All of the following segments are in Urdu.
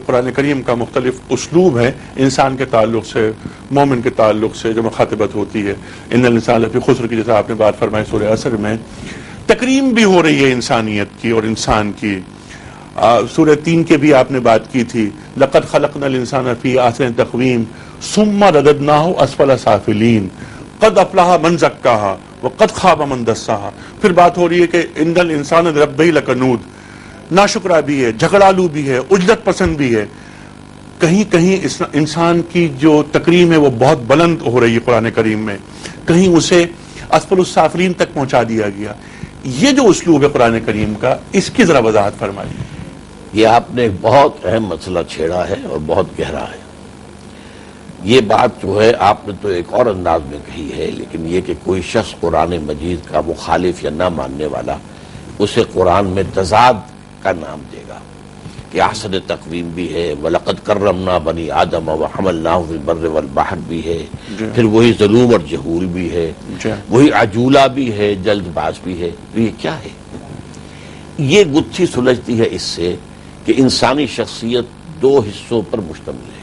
قرآن کریم کا مختلف اسلوب ہے انسان کے تعلق سے، مومن کے تعلق سے جو مخاطبت ہوتی ہے. ان الانسان لفی خسر کی جیسا آپ نے بات فرمائی سورہ عصر میں، تکریم بھی ہو رہی ہے انسانیت کی اور انسان کی. سورہ 3 کے بھی آپ نے بات کی تھی، لقد خلقنا الانسان فی احسن تقویم ثم رددناہ اسفل سافلین قد افلح من زکاہا وقد خاب من دساہا. پھر بات ہو رہی ہے کہ ان الانسان لربہ لکنود، ناشکرا بھی ہے، جھگڑالو بھی ہے، عجلت پسند بھی ہے. کہیں کہیں انسان کی جو تکریم ہے وہ بہت بلند ہو رہی ہے قرآن کریم میں، کہیں اسے اسفل السافلین تک پہنچا دیا گیا. یہ جو اسلوب ہے قرآن کریم کا، اس کی ذرا وضاحت فرمائیے. یہ آپ نے ایک بہت اہم مسئلہ چھیڑا ہے اور بہت گہرا ہے. یہ بات جو ہے آپ نے تو ایک اور انداز میں کہی ہے، لیکن یہ کہ کوئی شخص قرآن مجید کا مخالف یا نہ ماننے والا اسے قرآن میں تضاد کا نام دے گا کہ احسن تقویم بھی ہے، وَلَقَدْ كَرَّمْنَا بَنِي آدَمَ وَحَمَلْنَاهُ فِي الْبَرِّ وَالْبَحْرِ بھی ہے، پھر وہی ظلوم اور جہول بھی ہے، وہی عجولہ بھی ہے، جلد باز بھی ہے. تو یہ کیا ہے؟ یہ گتھی سلجھتی ہے اس سے کہ انسانی شخصیت دو حصوں پر مشتمل ہے.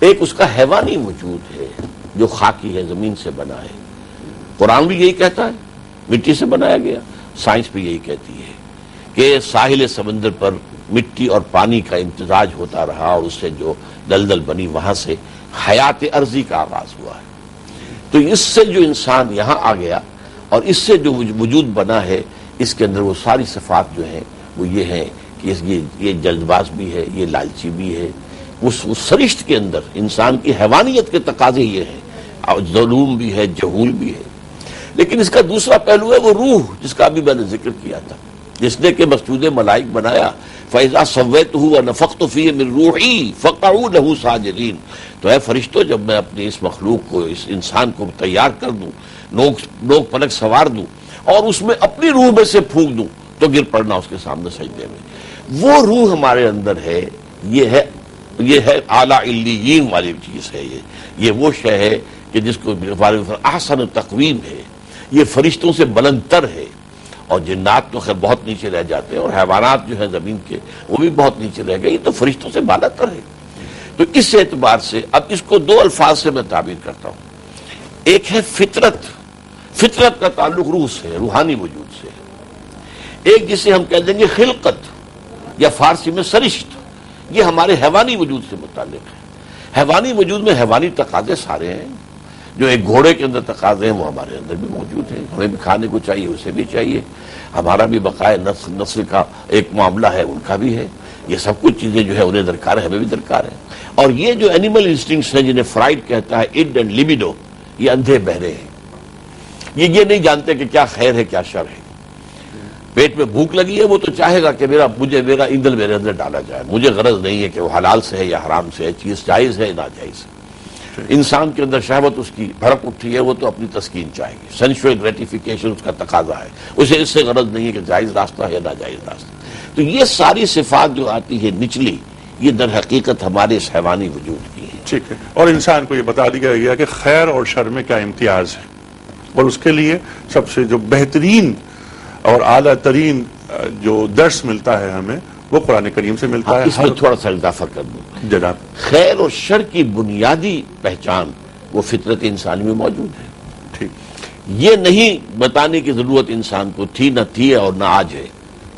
ایک اس کا حیوانی وجود ہے جو خاکی ہے، زمین سے بنا ہے. قرآن بھی یہی کہتا ہے مٹی سے بنایا گیا، سائنس بھی یہی کہتی ہے کہ ساحل سمندر پر مٹی اور پانی کا امتزاج ہوتا رہا اور اس سے جو دلدل بنی وہاں سے حیات ارضی کا آغاز ہوا ہے. تو اس سے جو انسان یہاں آ گیا اور اس سے جو وجود بنا ہے، اس کے اندر وہ ساری صفات جو ہیں وہ یہ ہیں کہ یہ جلد باز بھی ہے، یہ لالچی بھی ہے. اس سرشت کے اندر انسان کی حیوانیت کے تقاضے یہ ہیں، ظلوم بھی ہے، جہول بھی ہے. لیکن اس کا دوسرا پہلو ہے وہ روح، جس کا ابھی میں نے ذکر کیا تھا، جس نے کہ مسجود ملائک بنایا. فَإِذَا سَوَّيْتُهُ وَنَفَخْتُ فِيهِ مِن رُوحِي فَقَعُوا لَهُ سَاجِدِينَ. تو اے فرشتوں، جب میں اپنی اس مخلوق کو، اس انسان کو تیار کر دوں، نوک پلک سوار دوں اور اس میں اپنی روح میں سے پھونک دوں تو گر پڑنا اس کے سامنے سجدے میں. وہ روح ہمارے اندر ہے، یہ ہے اعلیٰ علیین والی چیز ہے. یہ وہ شے ہے کہ جس کو احسن تقویم ہے، یہ فرشتوں سے بلند تر ہے. اور جنات تو خیر بہت نیچے رہ جاتے ہیں، اور حیوانات جو ہیں زمین کے وہ بھی بہت نیچے رہ گئے. یہ تو فرشتوں سے بالا تر ہے. تو اس اعتبار سے اب اس کو دو الفاظ سے میں تعبیر کرتا ہوں. ایک ہے فطرت. فطرت کا تعلق روح سے، روحانی وجود سے. ایک جسے ہم کہہ دیں گے خلقت یا فارسی میں سرشت، یہ ہمارے حیوانی وجود سے متعلق ہے. حیوانی وجود میں حیوانی تقاضے سارے ہیں. جو ایک گھوڑے کے اندر تقاضے ہیں وہ ہمارے اندر بھی موجود ہیں. ہمیں بھی کھانے کو چاہیے، اسے بھی چاہیے. ہمارا بھی بقائے نسل کا ایک معاملہ ہے، ان کا بھی ہے. یہ سب کچھ چیزیں جو ہے انہیں درکار ہے، ہمیں بھی درکار ہے. اور یہ جو اینیمل انسٹنکٹس ہیں جنہیں فرائڈ کہتا ہے اڈ اینڈ لیبیڈو، یہ اندھے بہرے ہیں. یہ نہیں جانتے کہ کیا خیر ہے کیا شر ہے. پیٹ میں بھوک لگی ہے، وہ تو چاہے گا کہ میرا ایندھن میرے اندر ڈالا جائے. مجھے غرض نہیں ہے کہ وہ حلال سے ہے یا حرام سے ہے، چیز جائز ہے ناجائز ہے. انسان کے اندر شہوت اس کی بھڑک اٹھی ہے، وہ تو اپنی تسکین چاہے گی. سینشوئل گریٹیفیکیشن اس کا تقاضا ہے، اسے اس سے غرض نہیں ہے کہ جائز راستہ ہے یا ناجائز راستہ. تو یہ ساری صفات جو آتی ہے نچلی، یہ در حقیقت ہمارے اس حیوانی وجود کی ہے. ٹھیک ہے. اور انسان کو یہ بتا دیا گیا کہ خیر اور شر میں کیا امتیاز ہے، اور اس کے لیے سب سے جو بہترین اور اعلیٰ ترین جو درس ملتا ہے ہمیں وہ قرآن کریم سے ملتا ہے. اس میں تھوڑا سا اضافہ کر دوں جناب. خیر اور شر کی بنیادی پہچان وہ فطرت انسانی میں موجود ہے. ٹھیک. یہ نہیں بتانے کی ضرورت انسان کو تھی، نہ تھی اور نہ آج ہے،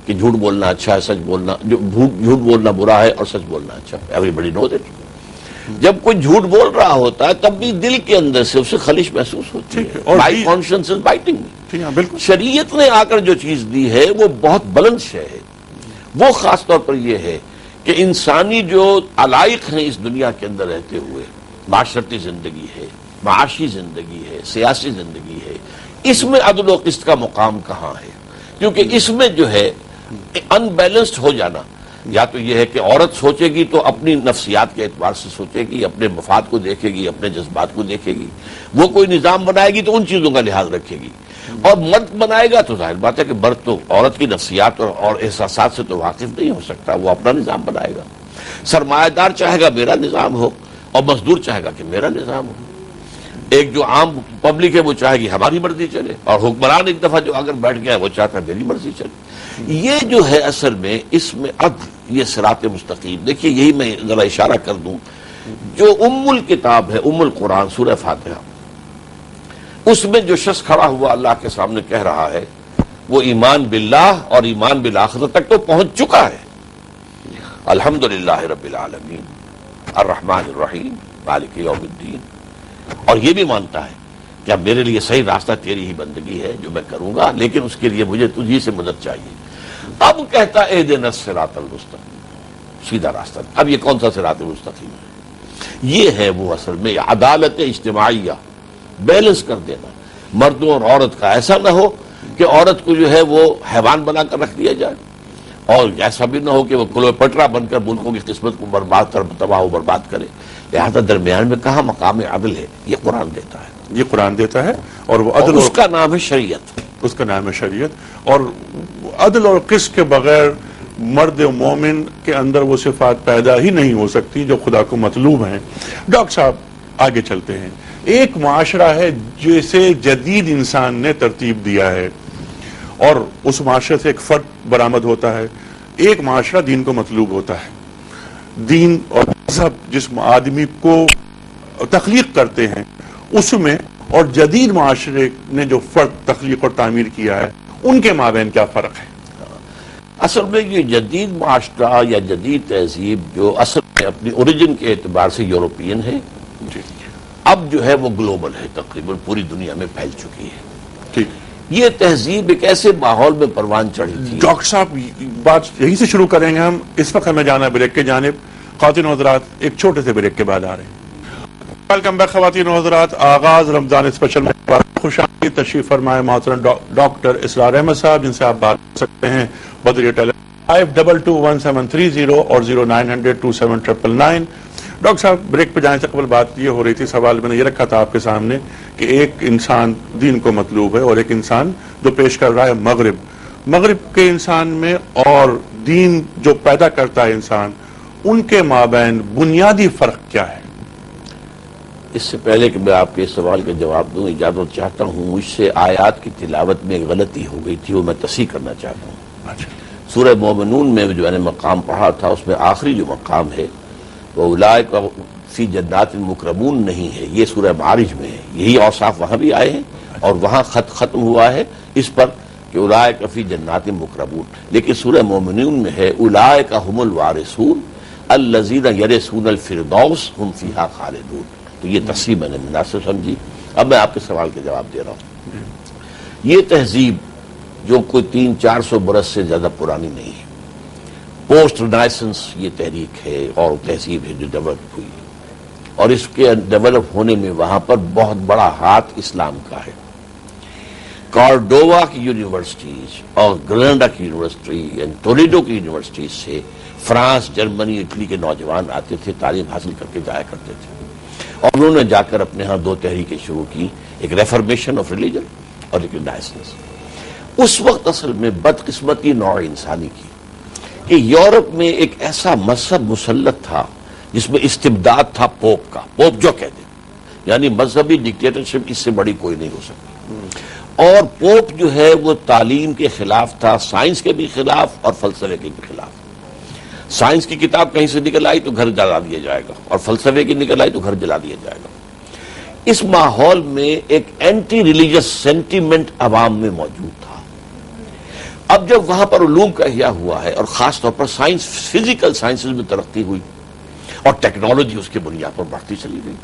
کہ جھوٹ بولنا اچھا ہے، سچ بولنا جھوٹ بولنا برا ہے اور سچ بولنا اچھا ہے. Everybody knows it. جب کوئی جھوٹ بول رہا ہوتا ہے تب بھی دل کے اندر سے اسے خلش محسوس ہوتی ہے. مائی کانشنس از بائٹنگ. بالکل. شریعت نے آ کر جو چیز دی ہے وہ بہت بلند شے ہے. وہ خاص طور پر یہ ہے کہ انسانی جو علائق ہیں اس دنیا کے اندر رہتے ہوئے، معاشرتی زندگی ہے، معاشی زندگی ہے، سیاسی زندگی ہے، اس میں عدل و قسط کا مقام کہاں ہے؟ کیونکہ اس میں جو ہے ان بیلنسڈ ہو جانا، یا تو یہ ہے کہ عورت سوچے گی تو اپنی نفسیات کے اعتبار سے سوچے گی، اپنے مفاد کو دیکھے گی، اپنے جذبات کو دیکھے گی. وہ کوئی نظام بنائے گی تو ان چیزوں کا لحاظ رکھے گی. اور مرد بنائے گا تو ظاہر بات ہے کہ مرد تو عورت کی نفسیات اور احساسات سے تو واقف نہیں ہو سکتا، وہ اپنا نظام بنائے گا. سرمایہ دار چاہے گا میرا نظام ہو، اور مزدور چاہے گا کہ میرا نظام ہو. ایک جو عام پبلک ہے وہ چاہے گی ہماری مرضی چلے، اور حکمران ایک دفعہ جو اگر بیٹھ گیا وہ چاہتا ہے میری مرضی چلے. یہ جو ہے اصل میں اس میں عدل، یہ صراط مستقیم. دیکھیے یہی میں ذرا اشارہ کر دوں، جو ام الکتاب ہے، ام القرآن، سورہ فاتحہ، اس میں جو شخص کھڑا ہوا اللہ کے سامنے کہہ رہا ہے وہ ایمان باللہ اور ایمان بالآخرت تک تو پہنچ چکا ہے. الحمدللہ رب العالمین الرحمن الرحیم مالک یوم الدین، اور یہ بھی مانتا ہے کہ اب میرے لیے صحیح راستہ تیری ہی بندگی ہے جو میں کروں گا، لیکن اس کے لیے مجھے تجھی سے مدد چاہیے. اب کہتا اہدنا الصراط المستقیم، سیدھا راستہ. اب یہ کون سا صراط مستقیم ہے؟ یہ ہے وہ اصل میں عدالت اجتماعیہ، بیلنس کر دینا مردوں اور عورت کا. ایسا نہ ہو کہ عورت کو جو ہے وہ حیوان بنا کر رکھ دیا جائے، اور ایسا بھی نہ ہو کہ وہ کلوپٹرا بن کر ملکوں کی قسمت کو برباد کر تباہ و برباد کرے. لہذا درمیان میں کہاں مقام عدل ہے؟ یہ قرآن دیتا ہے، یہ قرآن دیتا ہے، اور وہ عدل، اور اس کا نام ہے شریعت. اس کا نام ہے شریعت. اور عدل اور قسط کے بغیر مرد مومن کے اندر وہ صفات پیدا ہی نہیں ہو سکتی جو خدا کو مطلوب ہیں. ڈاکٹر صاحب آگے چلتے ہیں. ایک معاشرہ ہے جسے جدید انسان نے ترتیب دیا ہے، اور اس معاشرے سے ایک فرد برآمد ہوتا ہے. ایک معاشرہ دین کو مطلوب ہوتا ہے. دین اور مذہب جس آدمی کو تخلیق کرتے ہیں اس میں، اور جدید معاشرے نے جو فرد تخلیق اور تعمیر کیا ہے، ان کے مابین کیا فرق ہے؟ اصل میں یہ جدید معاشرہ یا جدید تہذیب جو اصل میں اپنی اوریجن کے اعتبار سے یورپین ہے، اب جو ہے وہ گلوبل ہے، تقریباً پوری دنیا میں پھیل چکی ہے. ٹھیک. یہ تہذیب ایک ایسے ماحول میں پروان چڑھی تھی. ڈاکٹر صاحب بات یہیں سے شروع کریں گے ہم. اس وقت ہمیں جانا بریک کے جانب. خواتین و حضرات ایک چھوٹے سے بریک کے بعد آ رہے ہیں. ویلکم بیک خواتین و حضرات. آغاز رمضان اسپیشل میں خوش آمدید. تشریف فرمائے محترم ڈاکٹر اسرار احمد صاحب، جن سے آپ بات کر سکتے ہیں بدریہ ٹیلی 5221-730 اور 0900-2799. ڈاکٹر صاحب بریک پہ جانے سے قبل بات یہ ہو رہی تھی، سوال میں نے یہ رکھا تھا آپ کے سامنے کہ ایک انسان دین کو مطلوب ہے اور ایک انسان جو پیش کر رہا ہے مغرب کے انسان میں اور دین جو پیدا کرتا ہے انسان، ان کے مابین بنیادی فرق کیا ہے؟ اس سے پہلے کہ میں آپ کے سوال کا جواب دوں، اجازت چاہتا ہوں. مجھ سے آیات کی تلاوت میں ایک غلطی ہو گئی تھی، وہ میں تصحیح کرنا چاہتا ہوں. اچھا. سورہ مومنون میں جو میں نے مقام پڑھا تھا، اس میں آخری جو مقام ہے وہ اولئک فی جنات مکرمون نہیں ہے، یہ سورہ معارج میں ہے. یہی اوصاف وہاں بھی آئے ہیں، اور وہاں خط ختم ہوا ہے اس پر کہ اولئک فی جنات مکرمون. لیکن سورہ مومنون میں ہے اولئک هم الوارثون الذین یرثون الفردوس هم فیہا خالدون. تو یہ تصحیح میں نے مناسب سمجھی. اب میں آپ کے سوال کے جواب دے رہا ہوں. یہ تہذیب جو کوئی 300-400 برس سے زیادہ پرانی نہیں ہے، پوسٹ رینائسنس یہ تحریک ہے اور تہذیب ہے جو ڈیولپ ہوئی، اور اس کے ڈیولپ ہونے میں وہاں پر بہت بڑا ہاتھ اسلام کا ہے. کارڈووا کی یونیورسٹیز اور گریناڈا کی یونیورسٹی اینڈ ٹولیڈو کی یونیورسٹیز سے فرانس، جرمنی، اٹلی کے نوجوان آتے تھے، تعلیم حاصل کر کے جایا کرتے تھے، اور انہوں نے جا کر اپنے ہاں 2 تحریکیں شروع کی، ایک ریفرمیشن آف ریلیجن اور ایک رینائسنس. اس وقت اصل میں بدقسمتی نوع انسانی کی کہ یورپ میں ایک ایسا مذہب مسلط تھا جس میں استبداد تھا پوپ کا. پوپ جو کہتے ہیں، یعنی مذہبی ڈکٹیٹرشپ اس سے بڑی کوئی نہیں ہو سکتی. اور پوپ جو ہے وہ تعلیم کے خلاف تھا، سائنس کے بھی خلاف اور فلسفے کے بھی خلاف. سائنس کی کتاب کہیں سے نکل آئی تو گھر جلا دیا جائے گا، اور فلسفے کی نکل آئی تو گھر جلا دیا جائے گا. اس ماحول میں ایک اینٹی ریلیجس سینٹیمنٹ عوام میں موجود تھا. اب جب وہاں پر علوم کا احیاء ہوا ہے، اور خاص طور پر سائنس، فزیکل سائنسز میں ترقی ہوئی، اور ٹیکنالوجی اس کی بنیاد پر بڑھتی چلی گئی.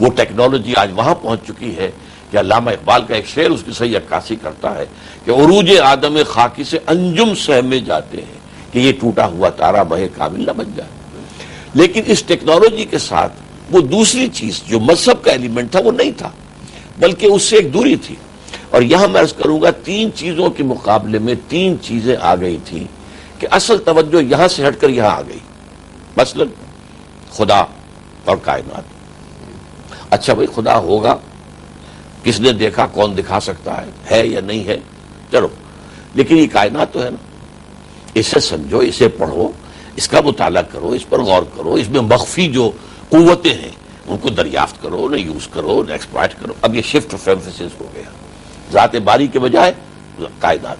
وہ ٹیکنالوجی آج وہاں پہنچ چکی ہے کہ علامہ اقبال کا ایک شعر اس کی صحیح عکاسی کرتا ہے کہ عروج آدم خاکی سے انجم سہمے جاتے ہیں کہ یہ ٹوٹا ہوا تارا بہے کامل نہ بن جائے. لیکن اس ٹیکنالوجی کے ساتھ وہ دوسری چیز جو مذہب کا ایلیمنٹ تھا وہ نہیں تھا، بلکہ اس سے ایک دوری تھی. اور یہاں میں عرض کروں گا 3 چیزوں کے مقابلے میں 3 چیزیں آ گئی تھیں کہ اصل توجہ یہاں سے ہٹ کر یہاں آ گئی. مثلا خدا اور کائنات. اچھا بھائی خدا ہوگا، کس نے دیکھا، کون دکھا سکتا ہے یا نہیں ہے، چلو، لیکن یہ کائنات تو ہے نا، اسے سمجھو، اسے پڑھو، اس کا مطالعہ کرو، اس پر غور کرو. اس میں مخفی جو قوتیں ہیں ان کو دریافت کرو، انہیں یوز کرو، انہیں ایکسپلائٹ کرو. اب یہ شفٹ آف ایمفیسس ہو گیا، ذات باری کے بجائے کائنات.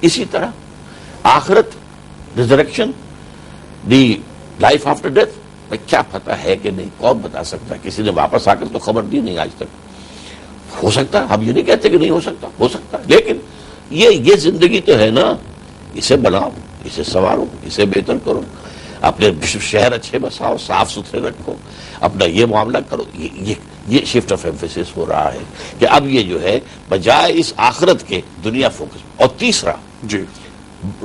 اسی طرح آخرت، resurrection, the life after death, کیا پتہ ہے کہ نہیں، کون بتا سکتا ہے؟ کسی نے واپس آ کر تو خبر دی نہیں آج تک. ہو سکتا ہے، ہم یہ نہیں کہتے کہ نہیں ہو سکتا، ہو سکتا ہے، لیکن یہ زندگی تو ہے نا، اسے بناؤ، اسے سنوارو، اسے بہتر کرو، اپنے شہر اچھے بساؤ، صاف ستھرے رکھو، اپنا یہ معاملہ کرو. یہ شفٹ آف ایمفیسس ہو رہا ہے کہ اب یہ جو ہے بجائے اس آخرت کے دنیا فوکس. اور تیسرا، جی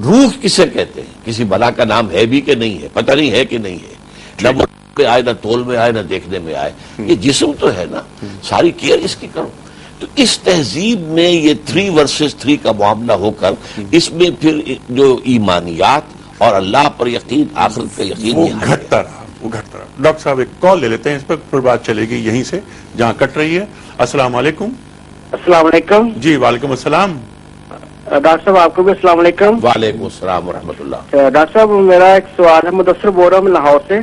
روح کسے کہتے ہیں؟ کسی بلا کا نام ہے بھی کہ نہیں ہے، پتہ نہیں ہے کہ نہیں ہے، نہ وہ پہ آئے، نہ تول میں آئے، نہ دیکھنے میں آئے. یہ جسم تو ہے نا، ساری کیئر اس کی کرو. تو اس تہذیب میں یہ 3 versus 3 کا معاملہ ہو کر اس میں پھر جو ایمانیات اور اللہ پر یقین، آخرت کا یقین وہ یہ ہٹ گیا. گھٹتا رہا، وہ گھٹتا رہا. ڈاکٹر صاحب ایک کال لے لیتے ہیں، اس پر پھر بات چلے گی یہیں سے جہاں کٹ رہی ہے. السلام علیکم. السلام علیکم. جی وعلیکم السلام. ڈاکٹر صاحب آپ کو بھی السلام علیکم. وعلیکم السلام ورحمۃ اللہ. ڈاکٹر صاحب میرا ایک سوال ہے، مدثر بول رہا ہوں میں لاہور سے.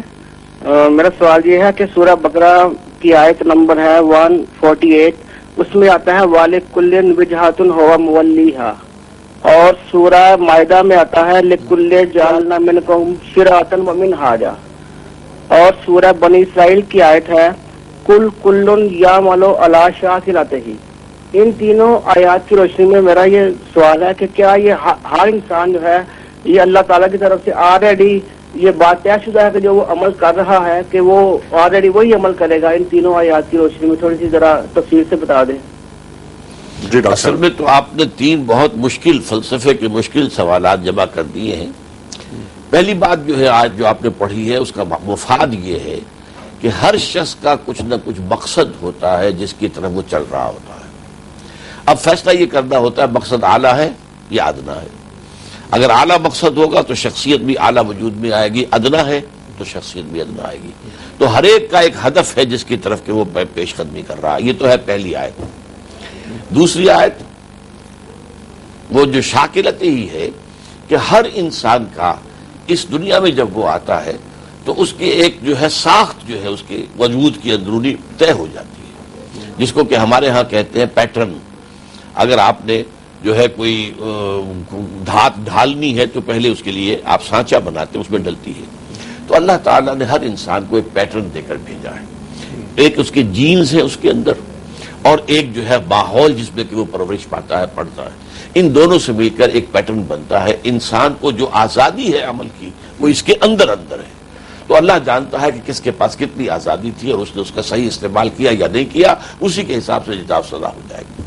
میرا سوال یہ ہے کہ سورہ بقرہ کی آیت نمبر ہے 148، اس میں آتا ہے وَلِكُلٍّ وِجْهَةٌ هُوَ مُوَلِّيهَا، اور سورہ مائدہ میں آتا ہے لِكُلٍّ جَعَلْنَا مِنْكُمْ شِرْعَةً وَمِنْهَاجًا، اور سورہ بنی اسرائیل کی آیت ہے قُلْ كُلٌّ يَعْمَلُ عَلَى شَاكِلَتِهِ. ان تینوں آیات کی روشنی میں میرا یہ سوال ہے کہ کیا یہ ہر انسان جو ہے یہ اللہ تعالیٰ کی طرف سے آلریڈی یہ بات طے شدہ ہے کہ جو وہ عمل کر رہا ہے کہ وہ آلریڈی وہی عمل کرے گا؟ ان تینوں آیات کی روشنی میں تھوڑی سی ذرا تفصیل سے بتا دیں. جی ڈاکٹر اصل صاحب. میں تو آپ نے 3 بہت مشکل فلسفے کے مشکل سوالات جمع کر دیے ہیں. پہلی بات جو ہے آج جو آپ نے پڑھی ہے اس کا مفاد یہ ہے کہ ہر شخص کا کچھ نہ کچھ مقصد ہوتا ہے جس کی طرف وہ چل رہا ہوتا ہے. اب فیصلہ یہ کرنا ہوتا ہے مقصد اعلیٰ ہے یا ادنا ہے. اگر اعلیٰ مقصد ہوگا تو شخصیت بھی اعلیٰ وجود میں آئے گی، ادنا ہے تو شخصیت بھی ادنا آئے گی. تو ہر ایک کا ایک ہدف ہے جس کی طرف کہ وہ پیش قدمی کر رہا ہے. یہ تو ہے پہلی آیت. دوسری آیت وہ جو شاکلت ہی ہے کہ ہر انسان کا اس دنیا میں جب وہ آتا ہے تو اس کی ایک جو ہے ساخت جو ہے اس کے وجود کی اندرونی طے ہو جاتی ہے، جس کو کہ ہمارے ہاں کہتے ہیں پیٹرن. اگر آپ نے جو ہے کوئی دھات ڈھالنی ہے تو پہلے اس کے لیے آپ سانچہ بناتے ہیں، اس میں ڈلتی ہے. تو اللہ تعالیٰ نے ہر انسان کو ایک پیٹرن دے کر بھیجا ہے. ایک اس کے جینز ہے اس کے اندر، اور ایک جو ہے ماحول جس میں کہ وہ پرورش پاتا ہے، پڑھتا ہے. ان دونوں سے مل کر ایک پیٹرن بنتا ہے. انسان کو جو آزادی ہے عمل کی وہ اس کے اندر اندر ہے. تو اللہ جانتا ہے کہ کس کے پاس کتنی آزادی تھی اور اس نے اس کا صحیح استعمال کیا یا نہیں کیا، اسی کے حساب سے جزا و سزا ہو جائے گی.